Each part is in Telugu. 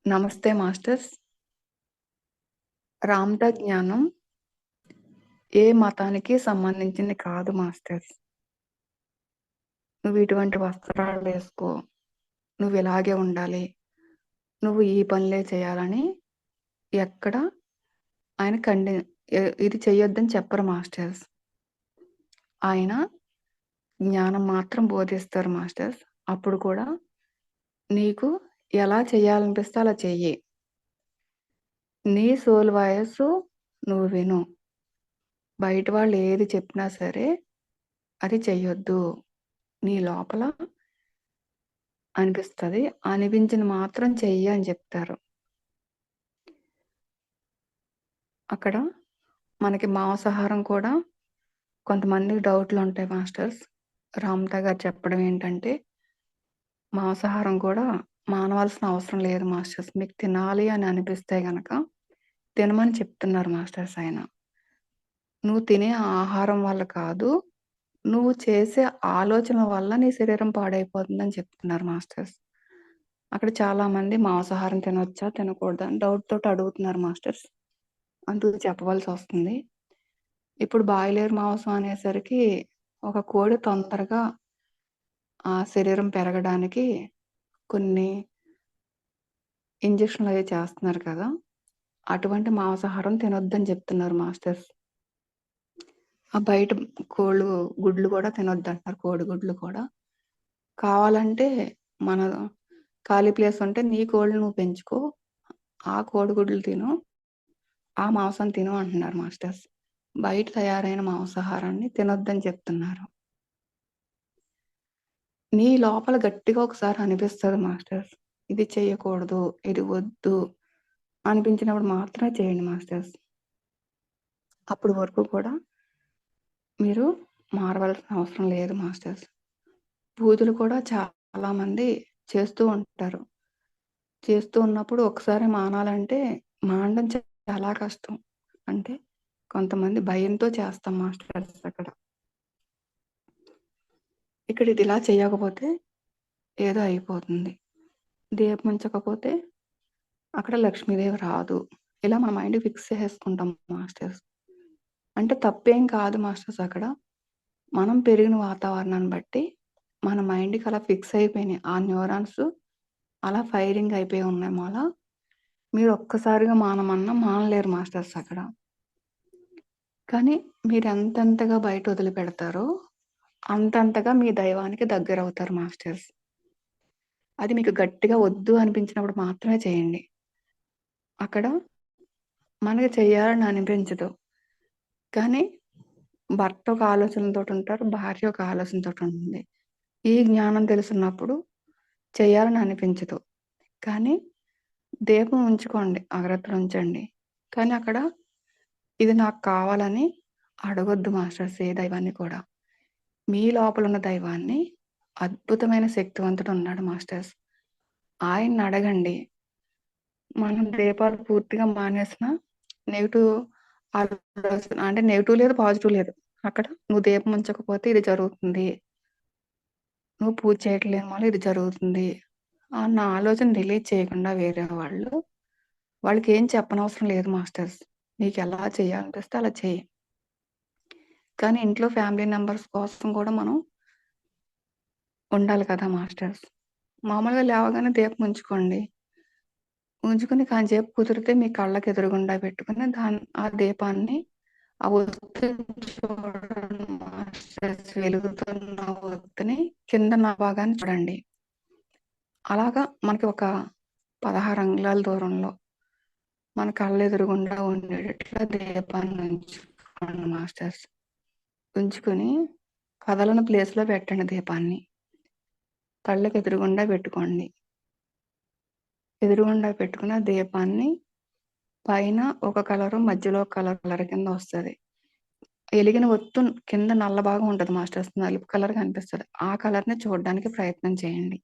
నమస్తే మాస్టర్స్. రామ్‌ద జ్ఞానం ఏ మతానికి సంబంధించింది కాదు మాస్టర్స్. నువ్వు ఇటువంటి వస్త్రాలేసుకో, నువ్విలాగే ఉండాలి, నువ్వు ఈ పనులే చేయాలని ఎక్కడ ఆయన ఇది చెయ్యొద్దని చెప్పరు మాస్టర్స్. ఆయన జ్ఞానం మాత్రం బోధిస్తారు మాస్టర్స్. అప్పుడు కూడా నీకు ఎలా చేయాలనిపిస్తే అలా చెయ్యి. నీ సోల్ వాయిసు నువ్వు విను. బయట వాళ్ళు ఏది చెప్పినా సరే అది చెయ్యొద్దు. నీ లోపల అనిపిస్తది. అనిపించింది మాత్రం చెయ్యి అని చెప్తారు. అక్కడ మనకి మాంసాహారం కూడా కొంతమందికి డౌట్లుంటాయి మాస్టర్స్. రామ్‌తా గారు చెప్పడం ఏంటంటే, మాంసాహారం కూడా మానవలసిన అవసరం లేదు మాస్టర్స్. మీకు తినాలి అని అనిపిస్తే గనక తినమని చెప్తున్నారు మాస్టర్స్ ఆయన. నువ్వు తినే ఆహారం వల్ల కాదు, నువ్వు చేసే ఆలోచన వల్ల నీ శరీరం పాడైపోతుందని చెప్తున్నారు మాస్టర్స్. అక్కడ చాలామంది మాంసాహారం తినొచ్చా? తినకూడదా? అని డౌట్ తోటి అడుగుతున్నారు మాస్టర్స్. అందుకు చెప్పవలసొస్తుంది. ఇప్పుడు బాయిలర్ మాంసం అనేసరికి ఒక కోడి తొందరగా శరీరం పెరగడానికి కొన్ని ఇంజెక్షన్‌లవి చేస్తున్నారు కదా! అటువంటి మాంసాహారం తినొద్దని చెప్తున్నారు మాస్టర్స్. బయట గుడ్లు కూడా తినొద్దంటున్నారు. కోడిగుడ్లు కూడా. కావాలంటే మన ఖాళీ ప్లేస్ ఉంటే నీ కోళ్ళు నువ్వు పెంచుకో. ఆ కోడిగుడ్లు తిను. ఆ మాంసం తిను అంటున్నారు మాస్టర్స్. బయట తయారైన మాంసాహారాన్ని తినొద్దని చెప్తున్నారు. నీ లోపల గట్టిగా ఒకసారి అనిపిస్తది మాస్టర్స్. ఇది చెయ్యకూడదు, ఇది వద్దు అనిపించినప్పుడు మాత్రమే చేయండి మాస్టర్స్. అప్పటి వరకు కూడా మీరు మారవలసిన అవసరం లేదు మాస్టర్స్. పూజలు కూడా చాలామంది చేస్తూ ఉంటారు. చేస్తూ ఉన్నప్పుడు ఒకసారి మానాలంటే మానడం చాలా కష్టం. అంటే కొంతమంది భయంతో చేస్తాం మాస్టర్స్ అక్కడ. ఇక్కడ ఇది ఇలా చేయకపోతే ఏదో అయిపోతుంది. దీపం ఉంచకపోతే అక్కడ లక్ష్మీదేవి రాదు. ఇలా మన మైండ్‌కి ఫిక్స్ చేసేసుకుంటాం మాస్టర్స్. అంటే తప్పేం కాదు మాస్టర్స్ అక్కడ. మనం పెరిగిన వాతావరణాన్ని బట్టి మన మైండ్‌కి అలా ఫిక్స్ అయిపోయినాయి. ఆ న్యూరాన్స్ అలా ఫైరింగ్ అయిపోయి ఉన్నాయి మాల. మీరు ఒక్కసారిగా మానమన్నా మానలేరు మాస్టర్స్ అక్కడ. కానీ మీరెంతెంతగా బయట వదిలిపెడతారో అంతంతగా మీ దైవానికి దగ్గరవుతారు మాస్టర్స్. అది మీకు గట్టిగా వద్దు అనిపించినప్పుడు మాత్రమే చేయండి. అక్కడ మనకి చెయ్యాలని అనిపించదు. కానీ భర్త ఒక ఆలోచనతోటుంటారు. భార్య ఒక ఆలోచనతోటుంటుంది. ఈ జ్ఞానం తెలుసున్నప్పుడు చేయాలని అనిపించదు. కానీ దీపం ఉంచుకోండి. అగరత్తులు ఉంచండి. కానీ అక్కడ ఇది నాకు కావాలని అడగొద్దు మాస్టర్స్ ఏ దైవాన్ని కూడా. మీ లోపలున్న దైవాన్ని అద్భుతమైన శక్తివంతుడున్నాడు మాస్టర్స్. ఆయన్ని అడగండి. మనం దీపాలు పూర్తిగా మానేసినా నెగెటివ్ ఆలోచన అంటే నెగెటివ్ లేదు, పాజిటివ్ లేదు. అక్కడ నువ్వు దీపం ఉంచకపోతే ఇది జరుగుతుంది. నువ్వు పూజ చేయట్లేదు వల్ల ఇది జరుగుతుంది అన్న ఆలోచన రిలీజ్ చేయకుండా వేరే వాళ్ళకేం చెప్పనవసరం లేదు మాస్టర్స్. నీకెలా చేయాలనిపిస్తే అలా చెయ్యి. కానీ ఇంట్లో ఫ్యామిలీ మెంబర్స్ కోసం కూడా మనం ఉండాలి కదా మాస్టర్స్. మామూలుగా లేవగానే దీపం ఉంచుకోండి. ఉంచుకొని కాంచేపు కుదిరితే మీ కళ్ళకి ఎదురుగుండా పెట్టుకొని ఆ దీపాన్ని ఆ ఒత్తిని చూడండి మాస్టర్స్. వెలుగుతున్న ఒత్తిని కింద భాగాన్ని చూడండి. అలాగా మనకి ఒక 16 అంగుళాల దూరంలో మన కళ్ళెదురుగుండా ఉండేటట్లా దీపాన్ని ఉంచుకోండి మాస్టర్స్. ఉంచుకొని కదలని ప్లేస్‌లో పెట్టండి దీపాన్ని. కళ్ళకి ఎదురుగుండా పెట్టుకోండి. ఎదురుగుండా పెట్టుకున్న దీపాన్ని పైన ఒక కలరు, మధ్యలో ఒక కలర్ కింద వస్తది. ఎలిగిన ఒత్తు కింద నల్ల భాగం ఉంటది మాస్టర్స్. నలుపు కలర్ కనిపిస్తది. ఆ కలర్‌ని చూడడానికి ప్రయత్నం చేయండి.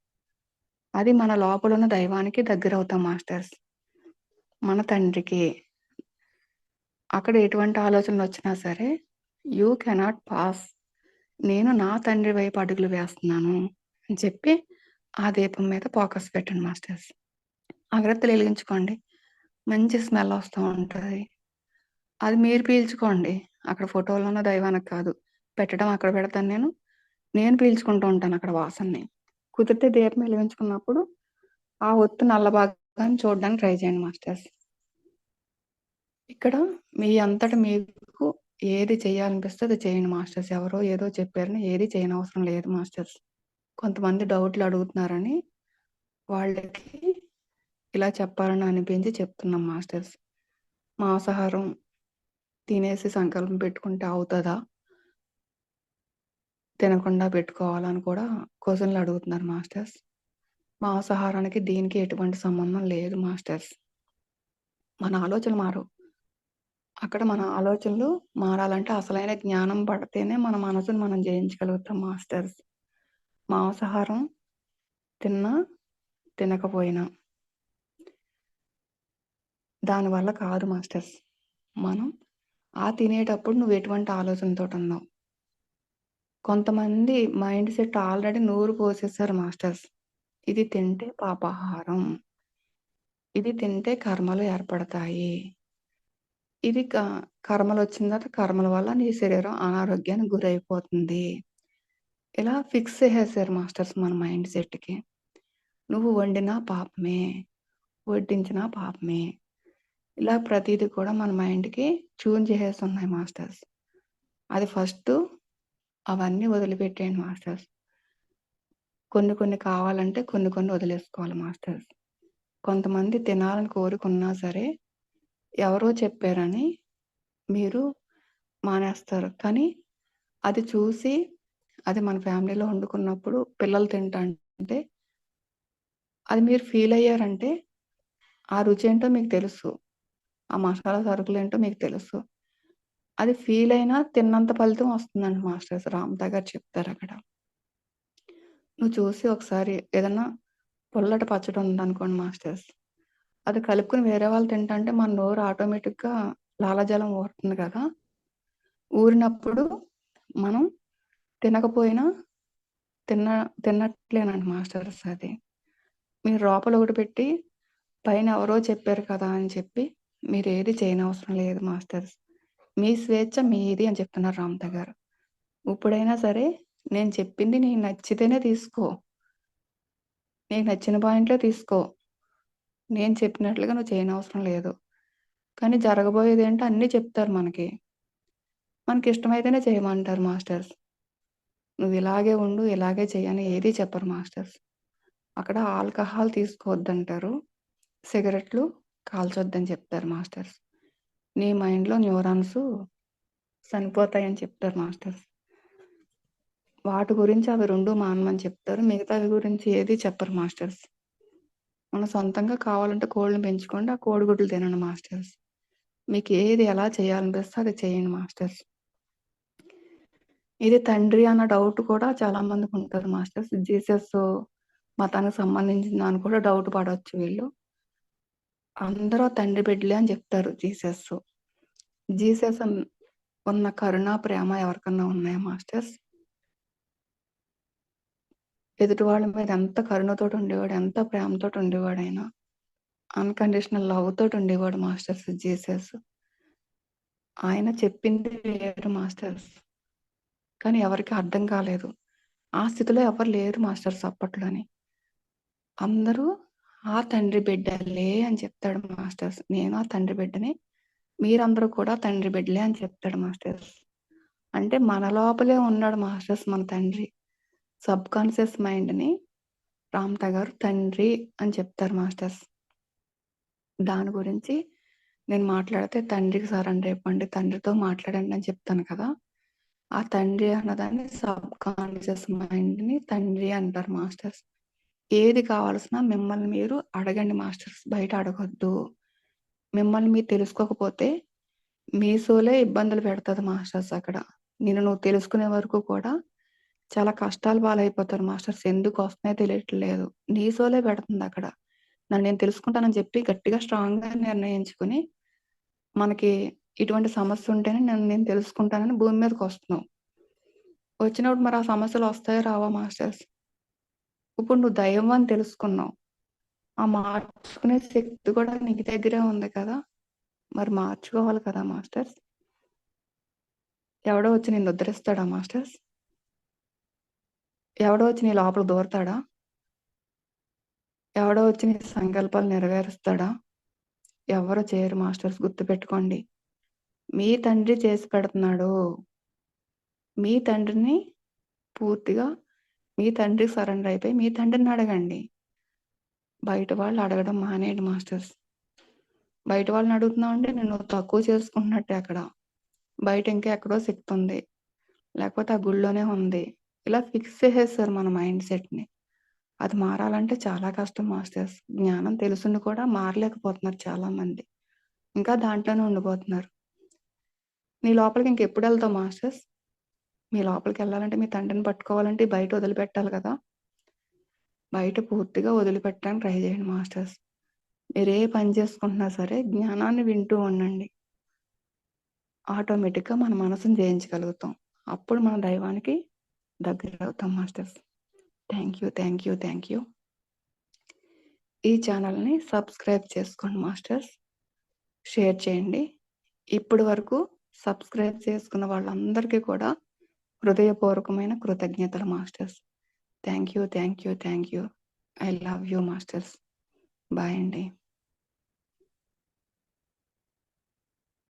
అది మన లోపలున్న దైవానికి దగ్గరవుతాం మాస్టర్స్. మన తండ్రికి. అక్కడ ఎటువంటి ఆలోచనలొచ్చినా సరే యూ కెనాట్ పాస్. నేను నా తండ్రి వైపు అడుగులు వేస్తున్నాను అని చెప్పి ఆ దీపం మీద ఫోకస్ పెట్టండి మాస్టర్స్. అగరత్తులు ఎలిగించుకోండి. మంచి స్మెల్ వస్తూ ఉంటది. అది మీరు పీల్చుకోండి. అక్కడ ఫోటోలో ఉన్న దైవానికి కాదు. పెట్టడం అక్కడ పెడతాను నేను. నేను పీల్చుకుంటూ ఉంటాను అక్కడ వాసనని. కుదిరితే దీపం ఎలిగించుకున్నప్పుడు ఆ ఒత్తు నల్ల భాగాన్ని చూడడానికి ట్రై చేయండి మాస్టర్స్. ఇక్కడ మీ అంతట మీకు ఏది చేయాలనిపిస్తే అది చేయండి మాస్టర్స్. ఎవరో ఏదో చెప్పారని ఏది చేయనవసరం లేదు మాస్టర్స్. కొంతమంది డౌట్లు అడుగుతున్నారని వాళ్ళకి ఇలా చెప్పాలని అనిపించి చెప్తున్నాం మాస్టర్స్. మాంసాహారం తినేసి సంకల్పం పెట్టుకుంటే అవుతదా? తినకుండా పెట్టుకోవాలని కూడా క్వెషన్‌లు అడుగుతున్నారు మాస్టర్స్. మాంసాహారానికి దీనికి ఎటువంటి సంబంధం లేదు మాస్టర్స్. మన ఆలోచనలు మారవు. అక్కడ మన ఆలోచనలు మారాలంటే అసలైన జ్ఞానం పడితేనే మన మనసుని మనం జయించగలుగుతాం మాస్టర్స్. మాంసాహారం తిన్నా, తినకపోయినా దానివల్ల కాదు మాస్టర్స్. మనం తినేటప్పుడు నువ్వు ఎటువంటి ఆలోచనతోటున్నావు? కొంతమంది మైండ్ సెట్ ఆల్రెడీ నూరు పోసేసారు మాస్టర్స్. ఇది తింటే పాపాహారం. ఇది తింటే కర్మలు ఏర్పడతాయి. ఇది కర్మలొచ్చిన తర్వాత కర్మల వల్ల నీ శరీరం అనారోగ్యానికి గురైపోతుంది. ఇలా ఫిక్స్ చేసేసారు మాస్టర్స్ మన మైండ్ సెట్‌కి. నువ్వు వండినా పాపమే, వడ్డించినా పాపమే. ఇలా ప్రతీది కూడా మన మైండ్‌కి ట్యూన్ చేసేసున్నాయి మాస్టర్స్. అది ఫస్టు అవన్నీ వదిలిపెట్టేయండి మాస్టర్స్. కొన్ని కొన్ని కావాలంటే కొన్ని కొన్ని వదిలేసుకోవాలి మాస్టర్స్. కొంతమంది తినాలని కోరికున్నా సరే, ఎవరో చెప్పారని మీరు మానేస్తారు. కానీ అది చూసి అది మన ఫ్యామిలీలో వండుకున్నప్పుడు పిల్లలు తింటాంటే అది మీరు ఫీల్ అయ్యారంటే ఆ రుచేంటో మీకు తెలుసు. ఆ మసాలా సరుకులేంటో మీకు తెలుసు. అది ఫీల్ అయినా తిన్నంత ఫలితం వస్తుందంట మాస్టర్స్. రామతా గారు చెప్తారక్కడ. నువ్వు చూసి ఒకసారి ఏదన్నా పుల్లటి పచ్చడి ఉందనుకోండి మాస్టర్స్. అది కలుపుకొని వేరే వాళ్ళు తింటంటే మన నోరు ఆటోమేటిక్‌గా లాలాజలం ఊరుతుంది కదా! ఊరినప్పుడు మనం తినకపోయినా తిన్న తిన్నట్లేనంట మాస్టర్స్ అది. మీరు లోపల ఒకటి పెట్టి పైన ఎవరో చెప్పారు కదా అని చెప్పి మీరేది చేయనవసరం లేదు మాస్టర్స్. మీ స్వేచ్ఛ మీది అని చెప్తున్నారు రామత గారు. ఇప్పుడైనా సరే నేను చెప్పింది నీకు నచ్చితేనే తీసుకో. నీకు నచ్చిన పాయింట్‌లే తీసుకో. నేను చెప్పినట్లుగా నువ్వు చేయనవసరం లేదు. కానీ జరగబోయేదేంటో అన్నీ చెప్తారు మనకి. మనకిష్టమైతేనే చేయమంటారు మాస్టర్స్. నువ్వు ఇలాగే ఉండు, ఇలాగే చెయ్యి అని ఏది చెప్పరు మాస్టర్స్. అక్కడ ఆల్కహాల్ తీసుకోవద్దంటారు. సిగరెట్లు కాల్చొద్దని చెప్తారు మాస్టర్స్. నీ మైండ్‌లో న్యూరాన్స్ చనిపోతాయని చెప్తారు మాస్టర్స్. వాటి గురించి అవి 2 మానమని చెప్తారు. మిగతావి గురించి ఏది చెప్పరు మాస్టర్స్. మన సొంతంగా కావాలంటే కోళ్ళని పెంచుకోండి. ఆ కోడిగుడ్లు తినండి మాస్టర్స్. మీకు ఏది ఎలా చేయాలనిపిస్తే అది చేయండి మాస్టర్స్. ఇది తండ్రి అన్న డౌట్ కూడా చాలా మందికుంటది మాస్టర్స్. జీసస్ మతానికి సంబంధించిందా అని కూడా డౌట్ పడొచ్చు వీళ్ళు. అందరూ తండ్రి బిడ్డలే అని చెప్తారు జీసస్. జీసస్ ఉన్న కరుణ, ప్రేమ ఎవరికన్నా ఉన్నాయా మాస్టర్స్? ఎదుటి వాళ్ళ మీద ఎంత కరుణతోటి ఉండేవాడు, ఎంత ప్రేమతోటి ఉండేవాడాయన. అన్‌కండిషనల్ లవ్ తోటి ఉండేవాడు మాస్టర్స్ జీసస్. ఆయన చెప్పింది వేరు మాస్టర్స్. కానీ ఎవరికీ అర్థం కాలేదు. ఆ స్థితిలో ఎవరు లేరు మాస్టర్స్ అప్పట్లోని. అందరూ ఆ తండ్రి బిడ్డలే అని చెప్తాడు మాస్టర్స్. నేను ఆ తండ్రి బిడ్డని. మీరందరూ కూడా తండ్రి బిడ్డలే అని చెప్తాడు మాస్టర్స్. అంటే మన లోపలే ఉన్నాడు మాస్టర్స్ మన తండ్రి. సబ్‌కాన్షియస్ మైండ్‌ని రామత గారు తండ్రి అని చెప్తారు మాస్టర్స్. దాని గురించి నేను మాట్లాడితే తండ్రికి సరెండర్ అయిపోండి. తండ్రితో మాట్లాడండి అని చెప్తాను కదా! ఆ తండ్రి అన్నదాన్ని సబ్‌కాన్షియస్ మైండ్‌ని తండ్రి అంటారు మాస్టర్స్. ఏది కావాల్సినా మిమ్మల్ని మీరు అడగండి మాస్టర్స్. బయట అడగొద్దు. మిమ్మల్ని మీరు తెలుసుకోకపోతే మీ సోలే ఇబ్బందులు పెడతది మాస్టర్స్ అక్కడ. నిన్ను నువ్వు తెలుసుకునే వరకు కూడా చాలా కష్టాల పాలైపోతారు మాస్టర్స్. ఎందుకొస్తున్నాయో తెలియట్లేదు. నీ సోలే పెడుతుందక్కడ. నన్ను నేను తెలుసుకుంటానని చెప్పి గట్టిగా స్ట్రాంగ్‌గా నిర్ణయించుకొని, మనకి ఇటువంటి సమస్య ఉంటేనే నన్ను నేను తెలుసుకుంటానని భూమి మీదకొస్తున్నావు. వచ్చినప్పుడు మరి ఆ సమస్యలు వస్తాయా రావా మాస్టర్స్? ఇప్పుడు నువ్వు దైవం అని తెలుసుకున్నావు. ఆ మార్చుకునే శక్తి కూడా నీ దగ్గరే ఉంది కదా! మరి మార్చుకోవాలి కదా మాస్టర్స్. ఎవడో వచ్చి నిన్ను ఉద్ధరిస్తాడా మాస్టర్స్? ఎవడో వచ్చి నీ లోపల దూరతాడా? ఎవడో వచ్చి నీ సంకల్పాలు నెరవేరుస్తాడా? ఎవ్వరు చేయరు మాస్టర్స్, గుర్తుపెట్టుకోండి. మీ తండ్రి చేసి పెడుతున్నాడు. మీ తండ్రిని పూర్తిగా మీ తండ్రికి సరెండర్ అయిపోయి మీ తండ్రిని అడగండి. బయట వాళ్ళు అడగడం మానేయండి మాస్టర్స్. బయట వాళ్ళని అడుగుతున్నావంటే నిన్ను తక్కువ చేసుకుంటున్నట్టే అక్కడ. బయట ఇంకా ఎక్కడో శక్తి ఉంది. లేకపోతే ఆ గుడిలోనే ఉంది. ఇలా ఫిక్స్ చేసేసారు మన మైండ్ సెట్‌ని. అది మారాలంటే చాలా కష్టం మాస్టర్స్. జ్ఞానం తెలుసుండి కూడా మారలేకపోతున్నారు చాలామంది. ఇంకా దాంట్లోనే ఉండిపోతున్నారు. నీ లోపలికి ఇంకెప్పుడెళ్తావు మాస్టర్స్? మీ లోపలికెళ్ళాలంటే మీ తండ్రిని పట్టుకోవాలంటే బయట వదిలిపెట్టాలి కదా! బయట పూర్తిగా వదిలిపెట్టడానికి ట్రై చేయండి మాస్టర్స్. మీరే పని చేసుకుంటున్నా సరే జ్ఞానాన్ని వింటూ ఉండండి. ఆటోమేటిక్‌గా మన మనసుని జయించగలుగుతాం. అప్పుడు మన దైవానికి దగ్గరవుతాం masters. Thank you. Thank you. Thank you. ఈ ఛానల్‌ని సబ్స్క్రైబ్ చేసుకోండి మాస్టర్స్. షేర్ చేయండి. ఇప్పటి వరకు సబ్స్క్రైబ్ చేసుకున్న వాళ్ళందరికీ కూడా హృదయపూర్వకమైన కృతజ్ఞతలు masters. Thank you. Thank you. Thank you. I love you masters. Bye అండి.